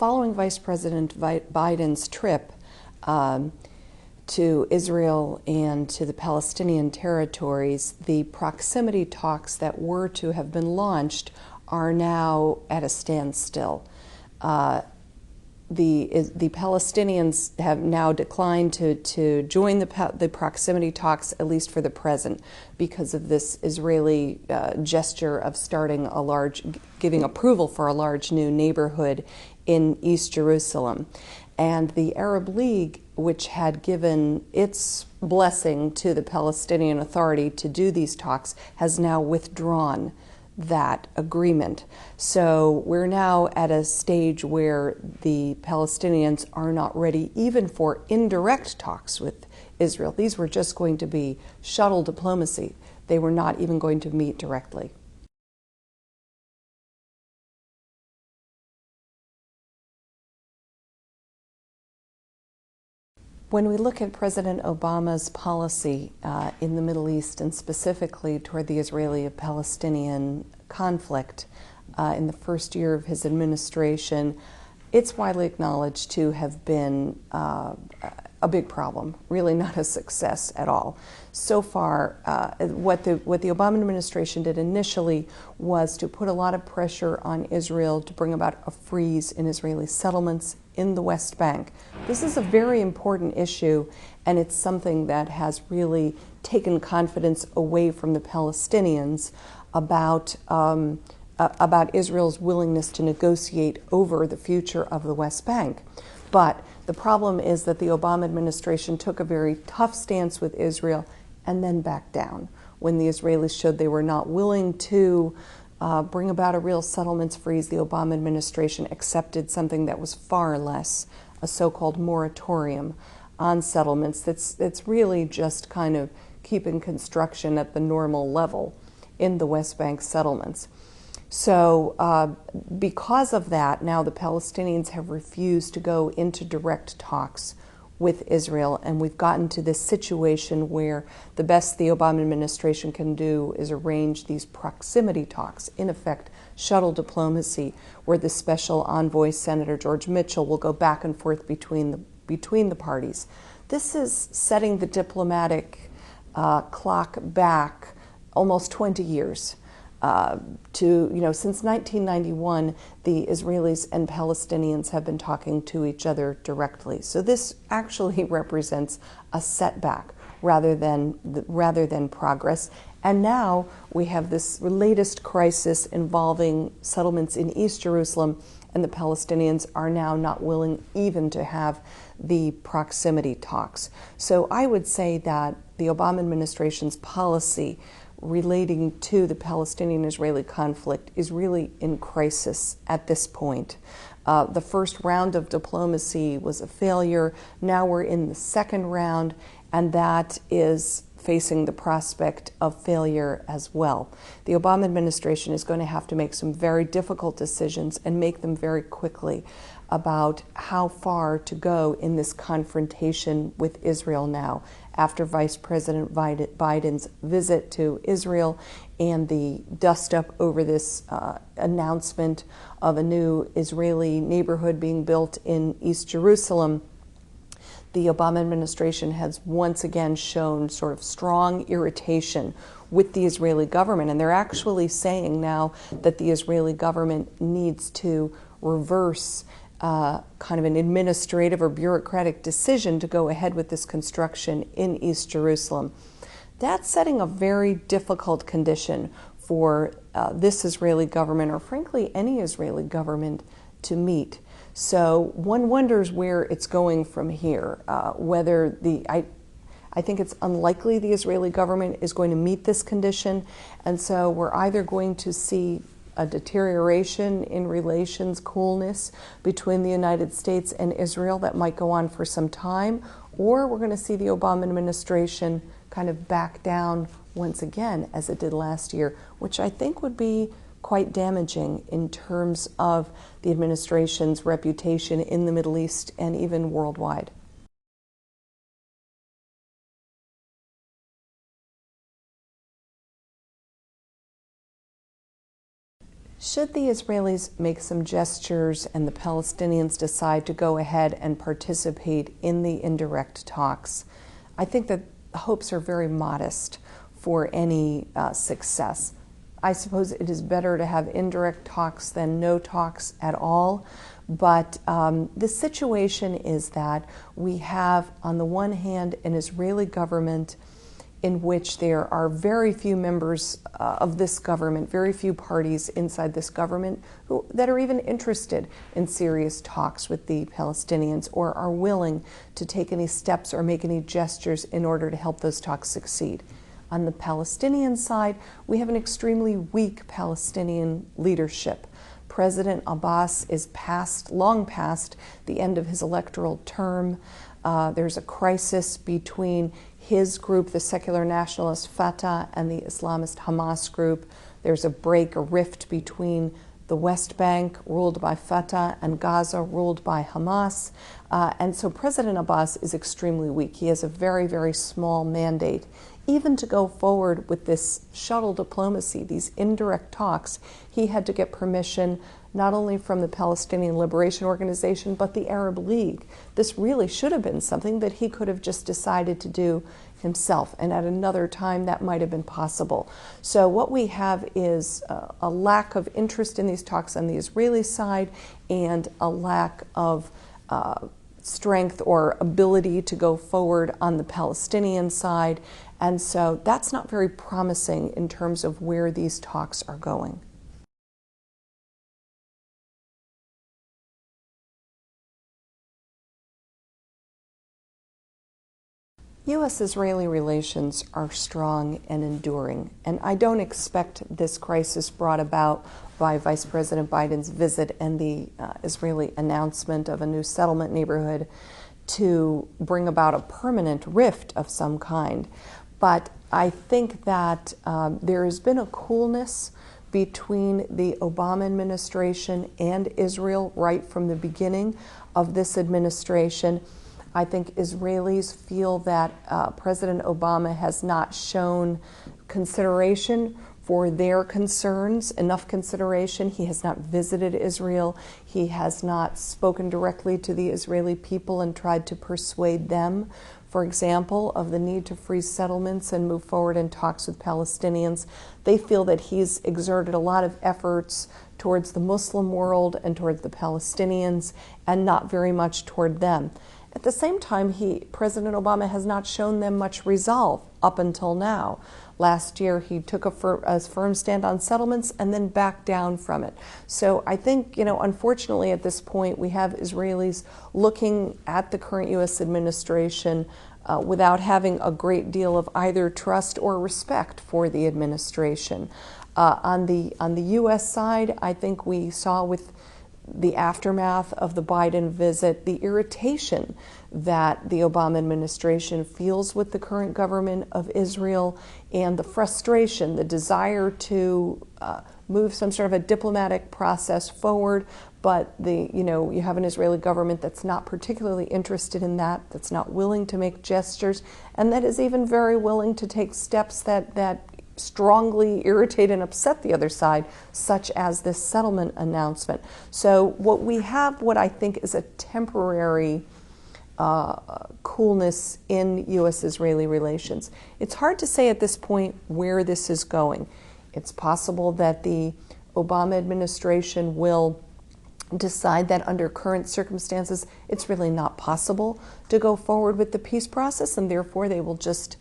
following Vice President Biden's trip to Israel and to the Palestinian territories, the proximity talks that were to have been launched are now at a standstill. The Palestinians have now declined to join the proximity talks, at least for the present, because of this Israeli gesture of giving approval for a large new neighborhood in East Jerusalem. And the Arab League, which had given its blessing to the Palestinian Authority to do these talks, has now withdrawn that agreement. So we're now at a stage where the Palestinians are not ready even for indirect talks with Israel. These were just going to be shuttle diplomacy. They were not even going to meet directly. When we look at President Obama's policy in the Middle East, and specifically toward the Israeli-Palestinian conflict in the first year of his administration, it's widely acknowledged to have been a big problem, really not a success at all. So far, what the Obama administration did initially was to put a lot of pressure on Israel to bring about a freeze in Israeli settlements in the West Bank. This is a very important issue, and it's something that has really taken confidence away from the Palestinians about Israel's willingness to negotiate over the future of the West Bank. But the problem is that the Obama administration took a very tough stance with Israel and then backed down when the Israelis showed they were not willing to bring about a real settlements freeze. The Obama administration accepted something that was far less a so-called moratorium on settlements that's really just kind of keeping construction at the normal level in the West Bank settlements. So because of that, now the Palestinians have refused to go into direct talks with Israel, and we've gotten to this situation where the best the Obama administration can do is arrange these proximity talks, in effect shuttle diplomacy, where the special envoy, Senator George Mitchell, will go back and forth between the parties. This is setting the diplomatic clock back almost 20 years. Since 1991, the Israelis and Palestinians have been talking to each other directly. So this actually represents a setback rather than progress. And now we have this latest crisis involving settlements in East Jerusalem, and the Palestinians are now not willing even to have the proximity talks. So I would say that the Obama administration's policy relating to the Palestinian-Israeli conflict is really in crisis at this point. The first round of diplomacy was a failure. Now we're in the second round, and that is facing the prospect of failure as well. The Obama administration is going to have to make some very difficult decisions and make them very quickly about how far to go in this confrontation with Israel now, after Vice President Biden's visit to Israel and the dust-up over this announcement of a new Israeli neighborhood being built in East Jerusalem. The Obama administration has once again shown sort of strong irritation with the Israeli government, and they're actually saying now that the Israeli government needs to reverse kind of an administrative or bureaucratic decision to go ahead with this construction in East Jerusalem. That's setting a very difficult condition for this Israeli government, or frankly any Israeli government, to meet. So one wonders where it's going from here. I think it's unlikely the Israeli government is going to meet this condition, and so we're either going to see a deterioration in relations, coolness between the United States and Israel that might go on for some time, or we're going to see the Obama administration kind of back down once again, as it did last year, which I think would be quite damaging in terms of the administration's reputation in the Middle East and even worldwide. Should the Israelis make some gestures and the Palestinians decide to go ahead and participate in the indirect talks, I think that hopes are very modest for any success. I suppose it is better to have indirect talks than no talks at all, but the situation is that we have, on the one hand, an Israeli government in which there are very few members of this government, very few parties inside this government that are even interested in serious talks with the Palestinians or are willing to take any steps or make any gestures in order to help those talks succeed. On the Palestinian side, we have an extremely weak Palestinian leadership. President Abbas is long past the end of his electoral term. There's a crisis between his group, the secular nationalist Fatah, and the Islamist Hamas group. There's a rift between the West Bank, ruled by Fatah, and Gaza, ruled by Hamas. And so President Abbas is extremely weak. He has a very, very small mandate. Even to go forward with this shuttle diplomacy, these indirect talks, he had to get permission not only from the Palestinian Liberation Organization, but the Arab League. This really should have been something that he could have just decided to do himself, and at another time that might have been possible. So what we have is a lack of interest in these talks on the Israeli side and a lack of strength or ability to go forward on the Palestinian side. And so that's not very promising in terms of where these talks are going. U.S. Israeli relations are strong and enduring, and I don't expect this crisis brought about by Vice President Biden's visit and the Israeli announcement of a new settlement neighborhood to bring about a permanent rift of some kind. But I think that there has been a coolness between the Obama administration and Israel right from the beginning of this administration. I think Israelis feel that President Obama has not shown consideration for their concerns, enough consideration. He has not visited Israel. He has not spoken directly to the Israeli people and tried to persuade them, for example, of the need to freeze settlements and move forward in talks with Palestinians. They feel that he's exerted a lot of efforts towards the Muslim world and towards the Palestinians and not very much toward them. At the same time, President Obama has not shown them much resolve up until now. Last year, he took a firm stand on settlements and then backed down from it. So I think, unfortunately at this point, we have Israelis looking at the current U.S. administration without having a great deal of either trust or respect for the administration. On the U.S. side, I think we saw with the aftermath of the Biden visit, the irritation that the Obama administration feels with the current government of Israel and the frustration, the desire to move some sort of a diplomatic process forward, but you have an Israeli government that's not particularly interested in that, that's not willing to make gestures, and that is even very willing to take steps that strongly irritate and upset the other side, such as this settlement announcement. So what I think is a temporary coolness in U.S.-Israeli relations. It's hard to say at this point where this is going. It's possible that the Obama administration will decide that under current circumstances it's really not possible to go forward with the peace process, and therefore they will just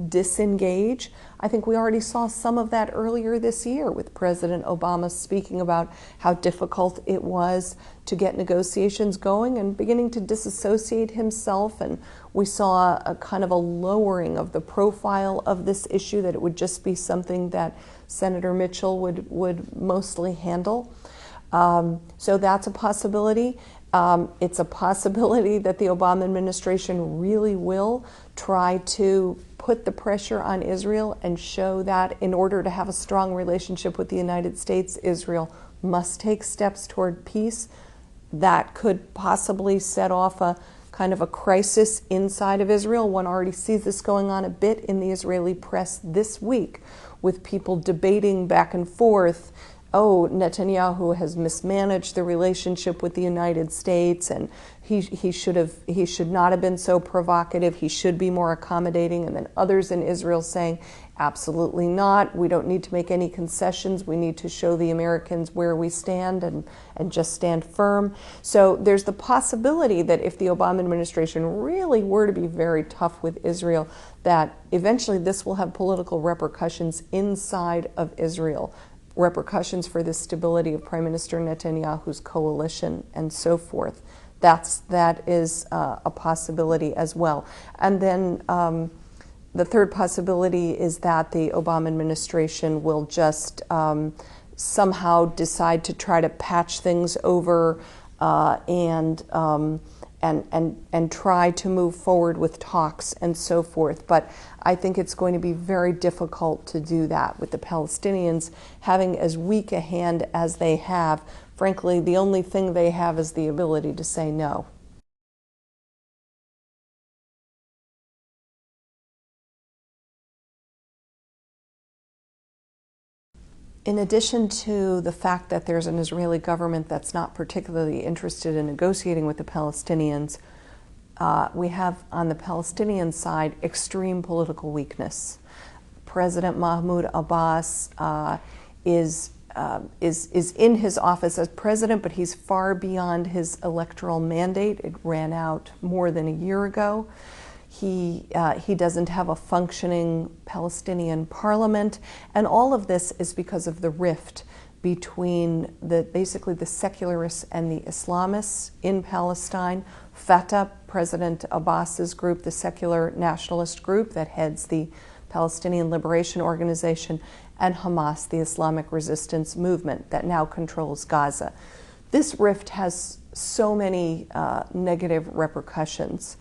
disengage. I think we already saw some of that earlier this year with President Obama speaking about how difficult it was to get negotiations going and beginning to disassociate himself. And we saw a kind of a lowering of the profile of this issue, that it would just be something that Senator Mitchell would mostly handle. So that's a possibility. It's a possibility that the Obama administration really will try to put the pressure on Israel and show that in order to have a strong relationship with the United States, Israel must take steps toward peace. That could possibly set off a kind of a crisis inside of Israel. One already sees this going on a bit in the Israeli press this week, with people debating back and forth oh, Netanyahu has mismanaged the relationship with the United States, and he should not have been so provocative. He should be more accommodating. And then others in Israel saying, absolutely not. We don't need to make any concessions. We need to show the Americans where we stand and just stand firm. So there's the possibility that if the Obama administration really were to be very tough with Israel, that eventually this will have political repercussions inside of Israel, repercussions for the stability of Prime Minister Netanyahu's coalition and so forth. That is a possibility as well. And then the third possibility is that the Obama administration will just somehow decide to try to patch things over and try to move forward with talks and so forth. But I think it's going to be very difficult to do that with the Palestinians having as weak a hand as they have. Frankly, the only thing they have is the ability to say no. In addition to the fact that there's an Israeli government that's not particularly interested in negotiating with the Palestinians, we have on the Palestinian side extreme political weakness. President Mahmoud Abbas is in his office as president, but he's far beyond his electoral mandate. It ran out more than a year ago. He doesn't have a functioning Palestinian parliament, and all of this is because of the rift between basically the secularists and the Islamists in Palestine. Fatah, President Abbas's group, the secular nationalist group that heads the Palestinian Liberation Organization, and Hamas, the Islamic resistance movement that now controls Gaza. This rift has so many negative repercussions.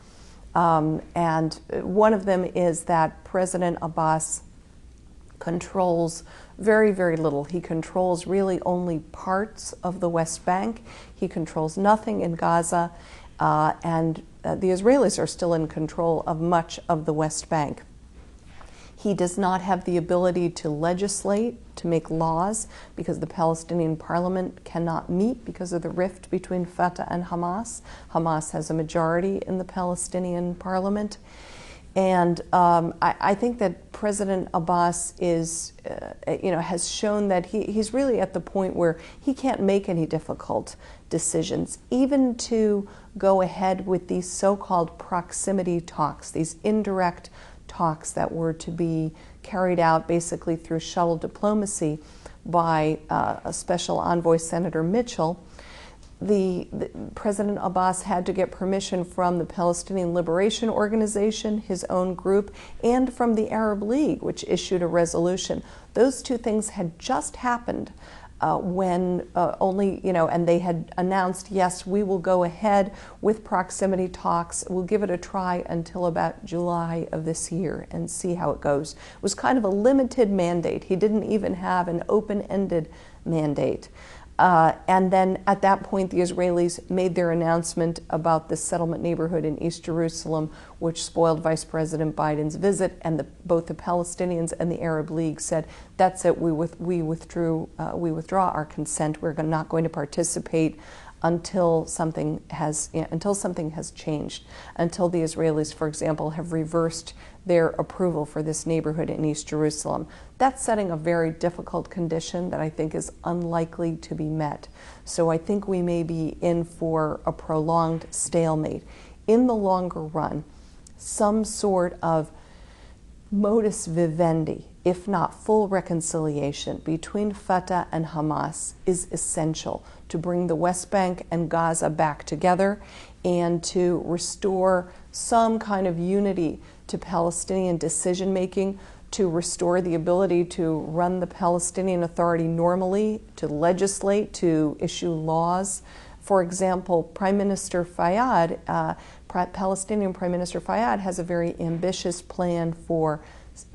And one of them is that President Abbas controls very, very little. He controls really only parts of the West Bank. He controls nothing in Gaza, and the Israelis are still in control of much of the West Bank. He does not have the ability to legislate, to make laws, because the Palestinian parliament cannot meet because of the rift between Fatah and Hamas. Hamas has a majority in the Palestinian parliament. And I think that President Abbas has shown that he's really at the point where he can't make any difficult decisions, even to go ahead with these so-called proximity talks, these indirect talks that were to be carried out basically through shuttle diplomacy by a special envoy, Senator Mitchell. The President Abbas had to get permission from the Palestinian Liberation Organization, his own group, and from the Arab League, which issued a resolution. Those two things had just happened when and they had announced, yes, we will go ahead with proximity talks. We'll give it a try until about July of this year and see how it goes. It was kind of a limited mandate. He didn't even have an open-ended mandate. And then at that point, the Israelis made their announcement about the settlement neighborhood in East Jerusalem, which spoiled Vice President Biden's visit. And both the Palestinians and the Arab League said, "That's it. We withdraw our consent. We're not going to participate until something has changed. Until the Israelis, for example, have reversed their approval for this neighborhood in East Jerusalem." That's setting a very difficult condition that I think is unlikely to be met. So I think we may be in for a prolonged stalemate. In the longer run, some sort of modus vivendi, if not full reconciliation between Fatah and Hamas, is essential to bring the West Bank and Gaza back together and to restore some kind of unity to Palestinian decision-making, to restore the ability to run the Palestinian Authority normally, to legislate, to issue laws. For example, Prime Minister Fayyad, Palestinian Prime Minister Fayyad, has a very ambitious plan for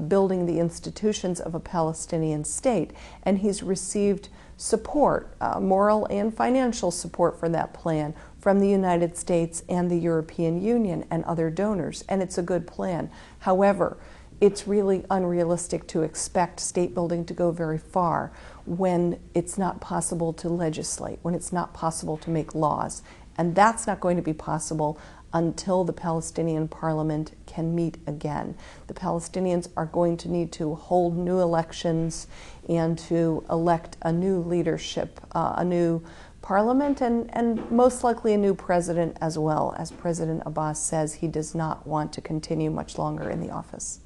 building the institutions of a Palestinian state, and he's received support, moral and financial support for that plan from the United States and the European Union and other donors, and it's a good plan. However, it's really unrealistic to expect state building to go very far when it's not possible to legislate, when it's not possible to make laws. And that's not going to be possible until the Palestinian parliament can meet again. The Palestinians are going to need to hold new elections and to elect a new leadership, a new parliament, and most likely a new president as well. As President Abbas says, he does not want to continue much longer in the office.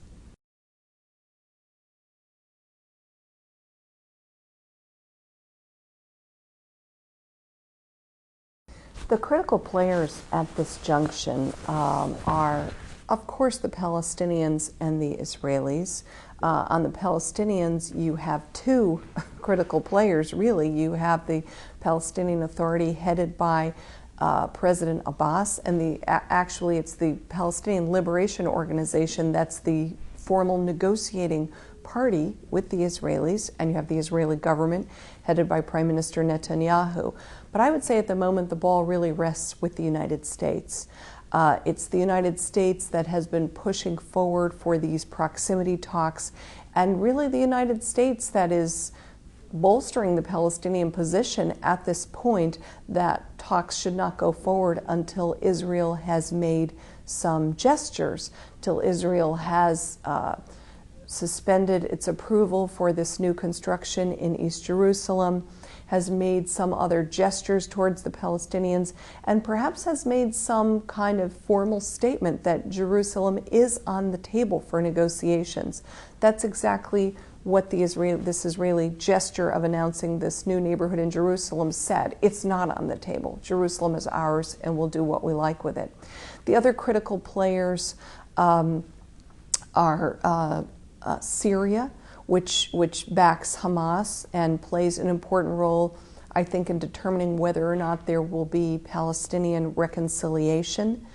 The critical players at this junction are, of course, the Palestinians and the Israelis. On the Palestinians, you have two critical players, really. You have the Palestinian Authority headed by President Abbas, and actually it's the Palestinian Liberation Organization that's the formal negotiating party with the Israelis, and you have the Israeli government headed by Prime Minister Netanyahu. But I would say at the moment the ball really rests with the United States. It's the United States that has been pushing forward for these proximity talks, and really the United States that is bolstering the Palestinian position at this point that talks should not go forward until Israel has made some gestures, till Israel has suspended its approval for this new construction in East Jerusalem, has made some other gestures towards the Palestinians, and perhaps has made some kind of formal statement that Jerusalem is on the table for negotiations. That's exactly what this Israeli gesture of announcing this new neighborhood in Jerusalem said. It's not on the table. Jerusalem is ours, and we'll do what we like with it. The other critical players are Syria, which backs Hamas and plays an important role, I think, in determining whether or not there will be Palestinian reconciliation.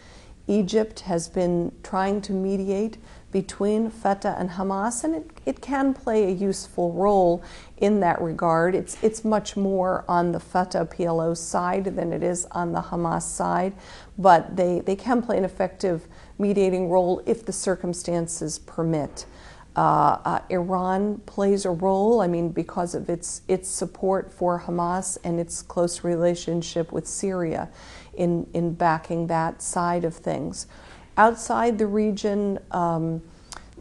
Egypt has been trying to mediate between Fatah and Hamas, and it can play a useful role in that regard. It's much more on the Fatah PLO side than it is on the Hamas side, but they can play an effective mediating role if the circumstances permit. Iran plays a role, I mean, because of its support for Hamas and its close relationship with Syria in backing that side of things. Outside the region,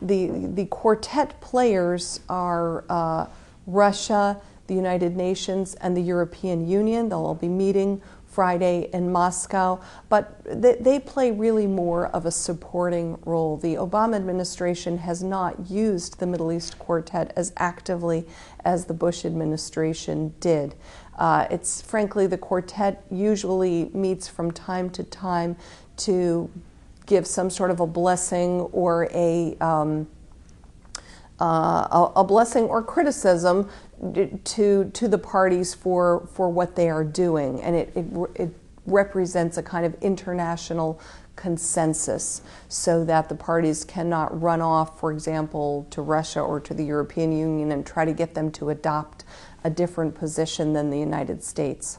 the quartet players are Russia, the United Nations, and the European Union. They'll all be meeting Friday in Moscow, but they play really more of a supporting role. The Obama administration has not used the Middle East Quartet as actively as the Bush administration did. It's frankly, the quartet usually meets from time to time to give some sort of a blessing or a blessing or criticism to the parties for what they are doing, and it represents a kind of international consensus so that the parties cannot run off, for example, to Russia or to the European Union and try to get them to adopt a different position than the United States.